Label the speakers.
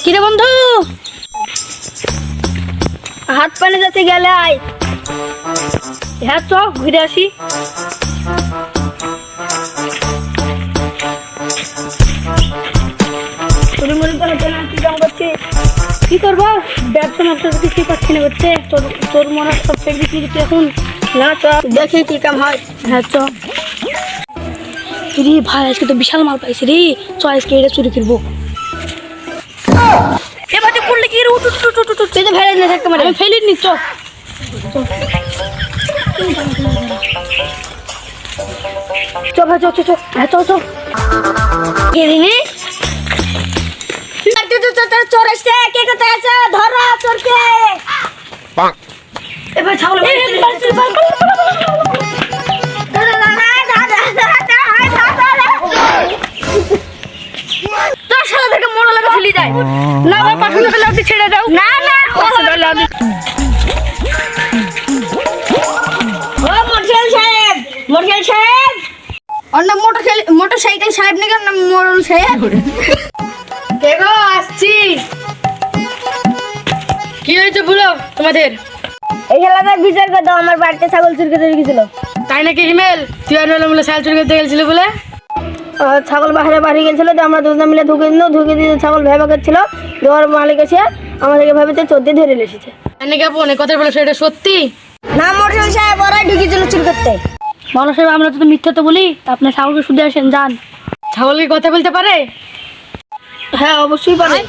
Speaker 1: কিরে বন্ধু, হাত পানি যাতে গেলে আয়। হ্যাঁ চ ঘুরে আসি। কি করবো, ব্যবসা ব্যবসা কিছু পাচ্ছি না করতে। তোর মনে সব বিক্রি করতে এখন না, চ দেখি কি কাম হয়। হ্যাঁ চ রে ভাই, আজকে তো বিশাল মাল পাইছি রে। চ আজকে এটা চুরি করবো। এবার করলে কি রে, উঠ উঠ উঠ উঠ, তুই তো ফেলে না থাকতে পারে। আমি ফেলি নি, চ চ ভাই, চ চ চ। হ্যাঁ চ চ। কে দিনি চোর আসছে, কে কোথায় আছে, ধরো চোরকে। এবার ছাগল না ভাই, 500 টাকা লাভ ছেড়ে দাও। না না, 500 টাকা লাভ। ও মোটরসাইকেল সাহেব, মোটরসাইকেল সাহেব, অন্য মোটরসাইকেল সাহেব নাকি না মোটর সাহেব? কে গো, আসছি। কি হয়েছে বলো তোমাদের? এই খেলাটার বিচার করে দাও, আমার বাড়িতে ছাগল চুরি করতে গেছিল। তাই নাকি হিমেল? তুই আর বলে ছাগল চুরি করতে গেছিল বলে? ছাগল বাইরে বাড়ি গেছিল, আমরা দুজন মিলে ঢুকে দিয়ে ছাগল ভেবা করছিল। দেওয়ার মালিক এসে আমাদেরকে ভেবেতে চোর দিয়ে ধরে এসেছে। নাকি আপু অনেক কথা বলে, সেটা সত্যি না? মোটরসাইকেল সাহেব ওরাই ঢুকেছিল চুরি করতে। বলো সাহেব, আমরা তো মিথ্যা তো বলি। আপনার ছাগলকে শুধু আসেন, যান। ছাগল কি কথা বলতে পারে? হ্যাঁ অবশ্যই পারে।